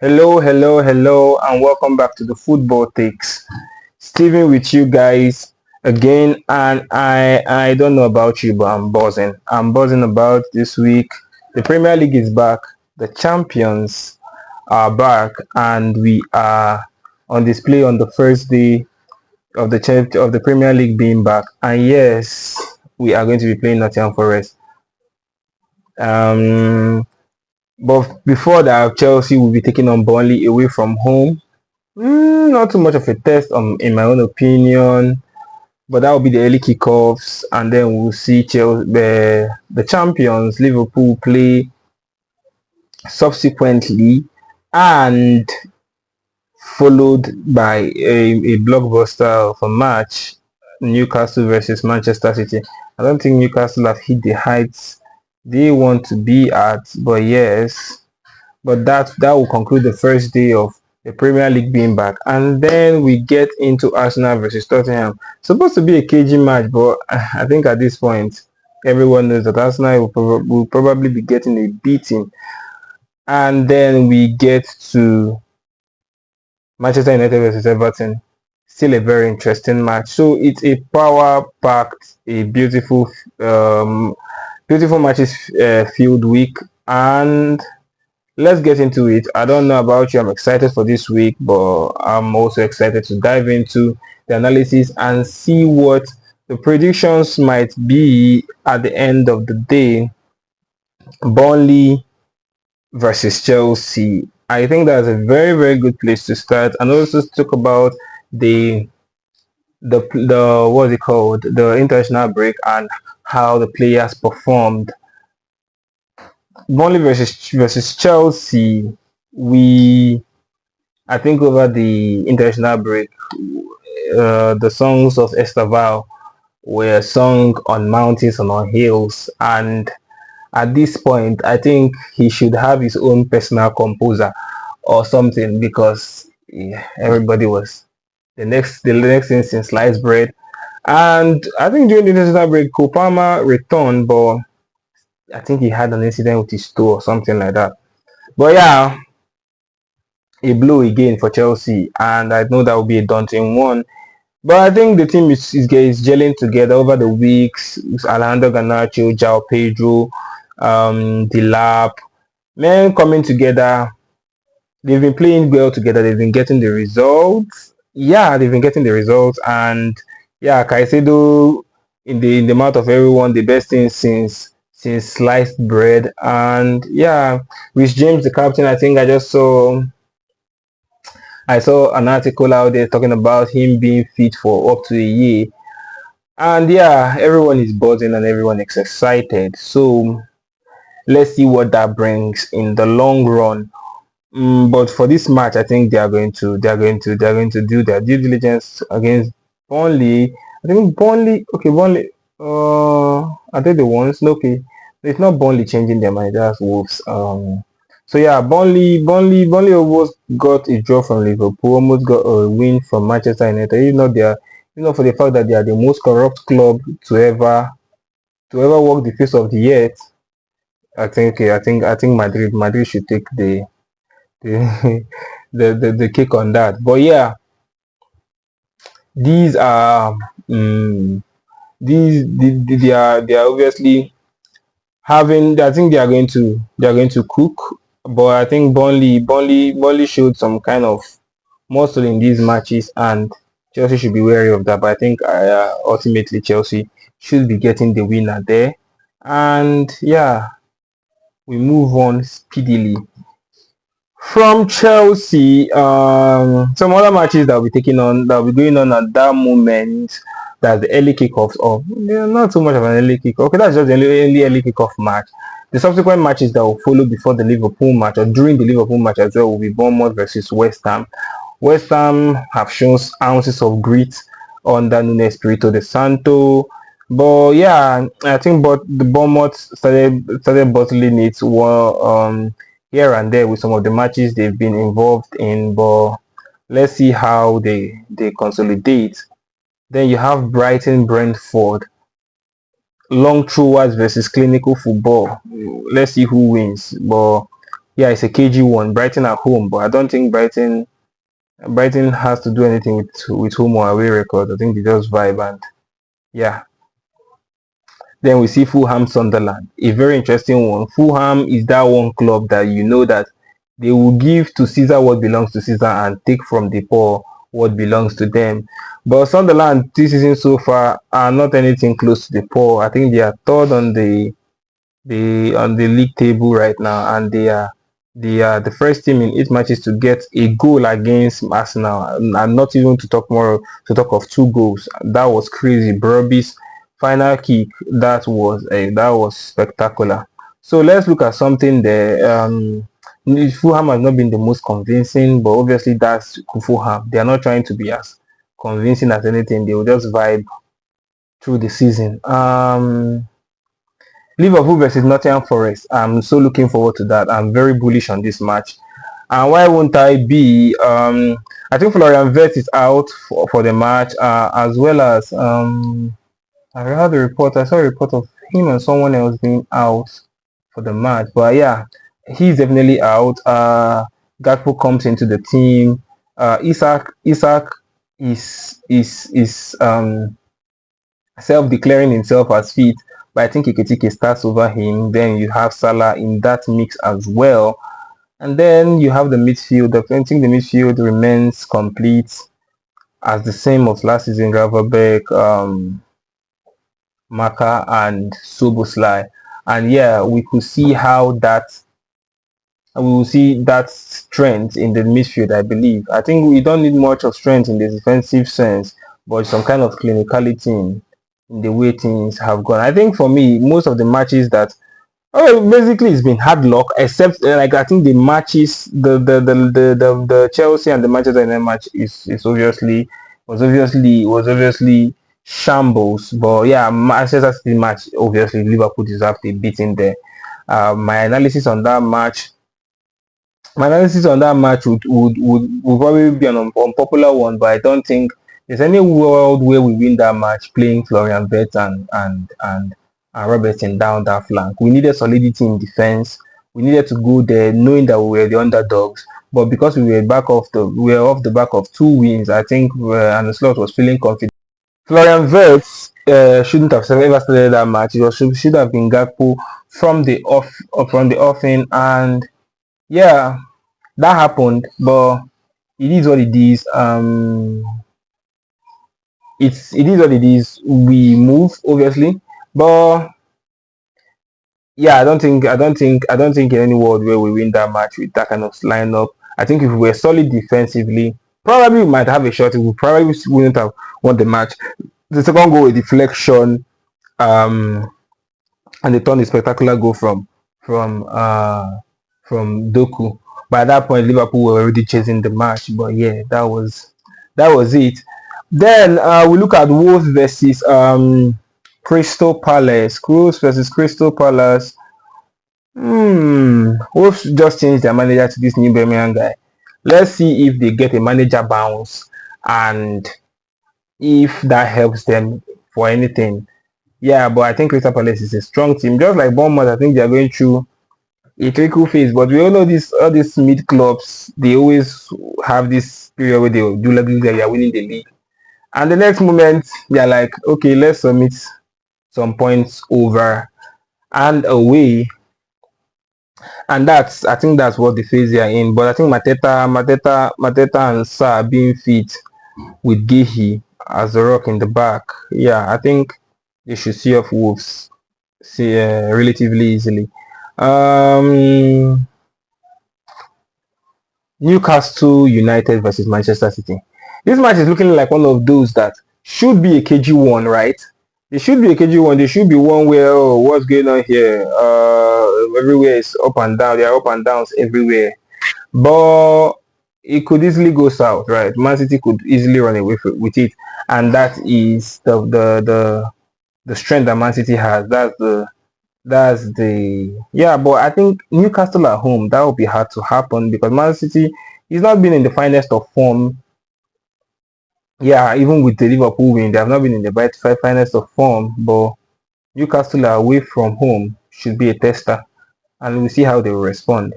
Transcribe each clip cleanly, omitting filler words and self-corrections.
Hello, and welcome back to the Football Takes. Steven with you guys again, and I don't know about you, but I'm buzzing. I'm buzzing about this week. The Premier League is back. The champions are back, and we are on display on the first day of the Premier League being back. And yes, we are going to be playing Nottingham Forest. Um, but before that, Chelsea will be taking on Burnley away from home. Not too much of a test, in my own opinion, but that will be the early kickoffs, and then we'll see Chelsea, the champions, Liverpool, play subsequently, and followed by a blockbuster of a match, Newcastle versus Manchester City. I don't think Newcastle have hit the heights they want to be at, but yes, but that will conclude the first day of the Premier League being back, and then we get into Arsenal versus Tottenham. Supposed to be a cagey match, but I think at this point everyone knows that Arsenal will probably be getting a beating. And then we get to Manchester United versus Everton. Still a very interesting match. So it's a power-packed, a beautiful matches filled week, and let's get into it. I don't know about you. I'm excited for this week, but I'm also excited to dive into the analysis and see what the predictions might be at the end of the day. Burnley versus Chelsea. I think that's a very, very good place to start, and also talk about the the what's it called, the international break, and how the players performed. Burnley versus Chelsea. We I think over the international break, the songs of Estaval were sung on mountains and on hills. And at this point, I think he should have his own personal composer or something, because everybody was the next instance sliced bread. And I think during the international break, Kopama returned, but I think he had an incident with his toe or something like that. But yeah, a blow again for Chelsea, and I know that will be a daunting one. But I think the team is gelling together over the weeks. It's Alejandro Garnacho, João Pedro, Delap, men coming together. They've been playing well together. They've been getting the results. Yeah, they've been getting the results, and yeah, Caicedo in the mouth of everyone, the best thing since sliced bread. And yeah, with James the captain, I think I saw an article out there talking about him being fit for up to a year. And yeah, everyone is buzzing and everyone is excited. So let's see what that brings in the long run. But for this match, I think they're going to do their due diligence against Burnley. I think Burnley. Okay, Burnley. Are they the ones? No, okay, it's not Burnley changing their mind. That's Wolves. So yeah, Burnley almost got a draw from Liverpool. Almost got a win from Manchester United. For the fact that they are the most corrupt club to ever walk the face of the earth. I think Madrid should take the the cake on that. But yeah, these are they are obviously having. I think they are going to cook. But I think Burnley showed some kind of muscle in these matches, and Chelsea should be wary of that. But I think ultimately Chelsea should be getting the winner there. And yeah, we move on speedily from Chelsea. Some other matches that will be going on at that moment. That's the early kickoffs of, not too much of an early kickoff. Okay, that's just the early kickoff match. The subsequent matches that will follow before the Liverpool match or during the Liverpool match as well will be Bournemouth versus West Ham. West Ham have shown ounces of grit under Nuno Espirito de Santo. But yeah, I think but the Bournemouth started bottling it here and there with some of the matches they've been involved in. But let's see how they consolidate. Then you have Brighton Brentford, long throwers versus clinical football. Let's see who wins. But Yeah, it's a KG one. Brighton at home, but I don't think Brighton has to do anything with home or away record. I think they just vibe and yeah. Then we see Fulham Sunderland, a very interesting one. Fulham is that one club that you know that they will give to Caesar what belongs to Caesar and take from the poor what belongs to them. But Sunderland this season so far are not anything close to the poor. I think they are third on the league table right now, and they are the first team in 8 matches to get a goal against Arsenal, and not even to talk of 2 goals. That was crazy. Broby's final kick, that was spectacular. So let's look at something there. Fulham has not been the most convincing, but obviously that's Fulham. They are not trying to be as convincing as anything. They will just vibe through the season. Liverpool versus Nottingham Forest. I'm so looking forward to that. I'm very bullish on this match. And why won't I be? I think Florian Wirtz is out for the match, as well as I heard I saw a report of him and someone else being out for the match. But yeah, he's definitely out. Gakpo comes into the team. Isaac is self-declaring himself as fit, but I think Ekitike starts over him. Then you have Salah in that mix as well, and then you have the midfield. I think the midfield remains complete as the same as last season. Gravenberch, Maka, and Soboslai, and yeah, we will see that strength in the midfield. I believe. I think we don't need much of strength in the defensive sense, but some kind of clinicality in the way things have gone. I think for me, most of the matches that basically it's been hard luck, except like I think the matches, the Chelsea and the Manchester United match is obviously shambles. But yeah, Manchester City match obviously Liverpool deserved a beating there. My analysis on that match would probably be an unpopular one, but I don't think there's any world where we win that match playing Florian Wirtz and Robertson down that flank. We needed solidity in defense. We needed to go there knowing that we were the underdogs. But because we were off the back of 2 wins, I think and the slot was feeling confident. Florian Wirtz shouldn't have ever started that match. Should have been Gakpo from the offing, and yeah, that happened, but it is what it is. It is what it is. We move obviously, but yeah, I don't think in any world where we win that match with that kind of lineup. I think if we were solid defensively, probably we might have a shot. We probably wouldn't have won the match. The second goal, a deflection, and they turned a spectacular goal from Doku. By that point, Liverpool were already chasing the match. But yeah, that was it. Then we look at Wolves versus Crystal Palace. Wolves versus Crystal Palace. Wolves just changed their manager to this new Birmingham guy. Let's see if they get a manager bounce and if that helps them for anything. Yeah, but I think Crystal Palace is a strong team. Just like Bournemouth, I think they are going through a critical phase. But we all know this all these mid clubs, they always have this period where they do like they are winning the league. And the next moment, they're like, okay, let's submit some points over and away. And I think that's what the phase they are in. But I think Mateta and Sa being fit with Gehi as the rock in the back. Yeah, I think they should see off Wolves relatively easily. Newcastle United versus Manchester City. This match is looking like one of those that should be a KG1, right? It should be a KG1. There should be one where, what's going on here? Everywhere is up and down. There are up and downs everywhere. But it could easily go south, right? Man City could easily run away with it. And that is the strength that Man City has. Yeah, but I think Newcastle at home, that would be hard to happen because Man City is not been in the finest of form. Yeah, even with the Liverpool win, they have not been in the finest of form. But Newcastle away from home should be a tester, and we'll see how they will respond.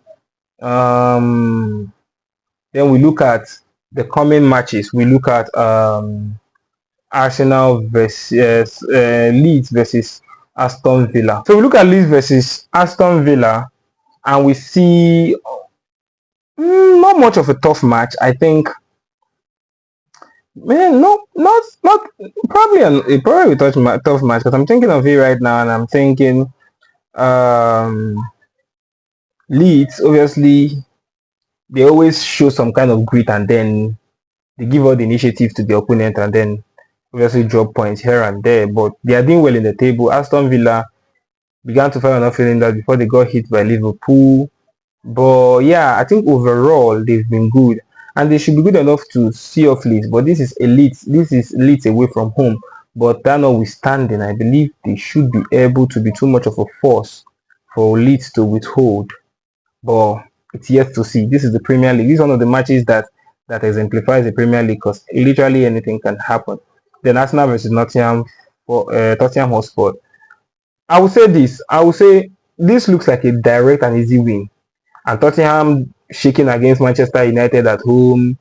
Then we look at the coming matches. We look at Arsenal versus Leeds versus Aston Villa. So we look at Leeds versus Aston Villa, and we see not much of a tough match. I think, man, no, not probably probably a tough match because I'm thinking of it right now, and I'm thinking um, Leeds obviously they always show some kind of grit, and then they give all the initiative to the opponent, and then obviously drop points here and there. But they are doing well in the table. Aston Villa began to fire enough feeling that before they got hit by Liverpool. But yeah, I think overall they've been good, and they should be good enough to see off Leeds. But this is elite. This is Leeds away from home. But that notwithstanding, I believe they should be able to be too much of a force for Leeds to withhold. But it's yet to see. This is the Premier League. This is one of the matches that exemplifies the Premier League because literally anything can happen. Then Arsenal versus Nottingham for Tottenham Hotspur. I would say this. I would say this looks like a direct and easy win. And Tottenham shaking against Manchester United at home,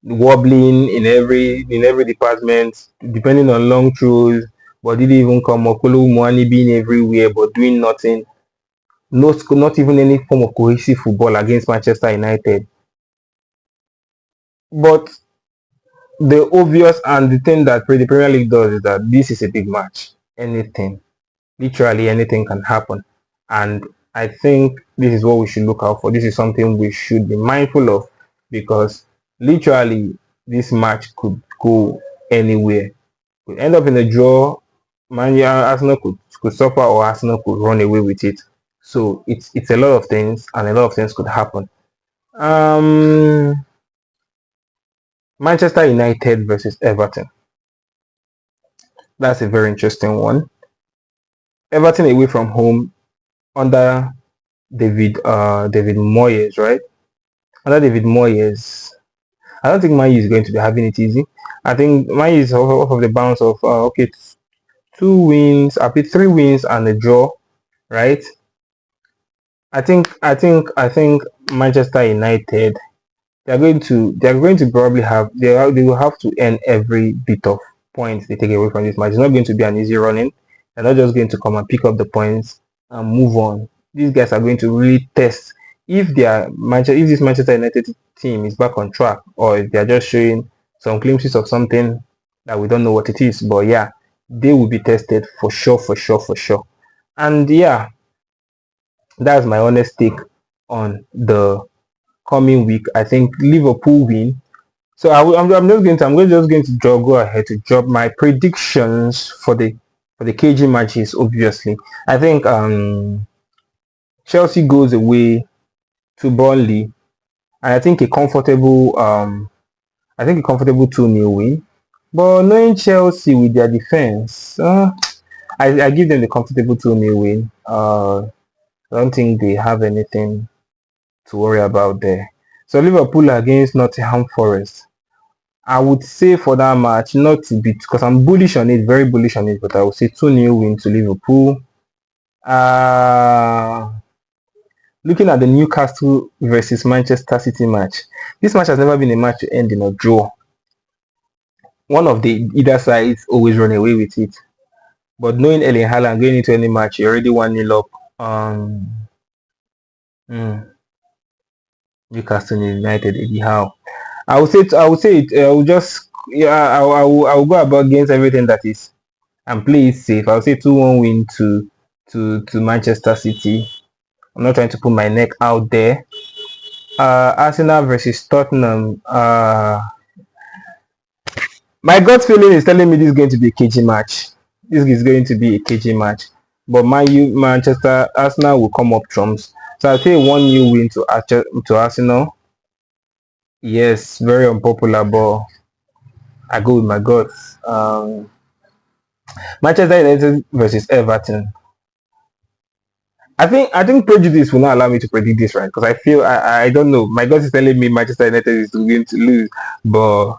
wobbling in every department, depending on long throws, but didn't even come up. Kolo Muani being everywhere but doing nothing. Not even any form of cohesive football against Manchester United. But the obvious and the thing that the Premier League does is that this is a big match. Anything, literally anything can happen. And I think this is what we should look out for. This is something we should be mindful of because literally this match could go anywhere. Could end up in a draw. Arsenal could suffer or Arsenal could run away with it. So it's a lot of things and a lot of things could happen. Manchester United versus Everton. That's a very interesting one. Everton away from home under David Moyes, right? Under David Moyes, I don't think Man U is going to be having it easy. I think Man U is off of the bounce of okay, 2 wins, I played 3 wins and a draw, right? I think Manchester United they're going to probably they will have to earn every bit of points they take away from this match. It's not going to be an easy running. They're not just going to come and pick up the points and move on. These guys are going to really test if this Manchester United team is back on track or if they're just showing some glimpses of something that we don't know what it is. But yeah, they will be tested for sure, for sure, for sure. And yeah, that's my honest take on the coming week. I think Liverpool win. So I'm just going to go ahead to drop my predictions for the KG matches. Obviously, I think Chelsea goes away to Burnley, and I think a comfortable 2-0 win. But knowing Chelsea with their defense, I give them the comfortable 2-0 win. I don't think they have anything to worry about there. So Liverpool against Nottingham Forest. I would say for that match, not to beat because I'm bullish on it, very bullish on it, but I would say 2-0 win to Liverpool. Looking at the Newcastle versus Manchester City match, this match has never been a match to end in a draw. One of the either sides always run away with it. But knowing Erling Haaland going into any match, you already 1-0 up. Newcastle United, anyhow. I would say it. I will just I will go about against everything that is and play it safe. I'll say 2-1 win to Manchester City. I'm not trying to put my neck out there. Arsenal versus Tottenham. My gut feeling is telling me this is going to be a KG match. This is going to be a KG match. But Arsenal will come up trumps. So I'll say 1-0 win to Arsenal. Yes, very unpopular, but I go with my guts. Manchester United versus Everton. I think prejudice will not allow me to predict this, right? Because I don't know. My gut is telling me Manchester United is going to lose, but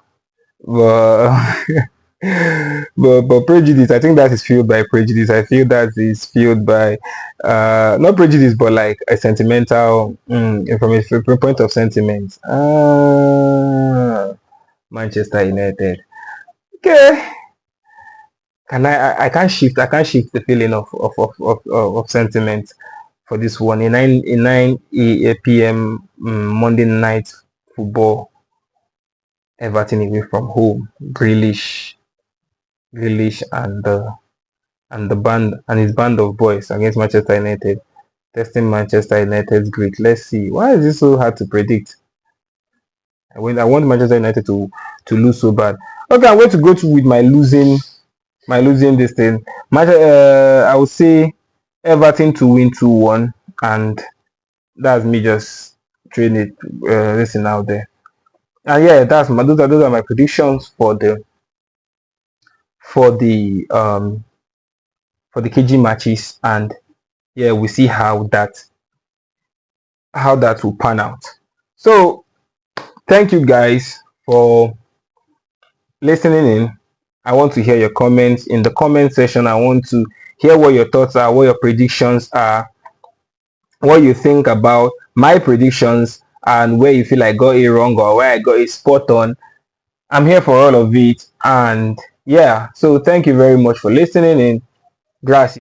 But prejudice, I think that is fueled by prejudice. I feel that is fueled by not prejudice, but like a sentimental from a point of sentiment. Manchester United. Okay. I can't shift the feeling of sentiment for this one. In 9 p.m. Monday night football, Everton away from home. Grealish and the band and his band of boys against Manchester United, testing Manchester United's grit. Let's see. Why is this so hard to predict? I want Manchester United to lose so bad. Okay, I'm going to go to with my losing this thing. I would say Everton to win 2-1, and that's me just throwing it listen out there. And yeah, those are my predictions for the um for the KG matches, and yeah, we see how that will pan out. So thank you guys for listening in. I want to hear your comments in the comment section. I want to hear what your thoughts are, what your predictions are, what you think about my predictions, and where you feel I got it wrong or where I got it spot on. I'm here for all of it. And yeah, so thank you very much for listening in. Gracias.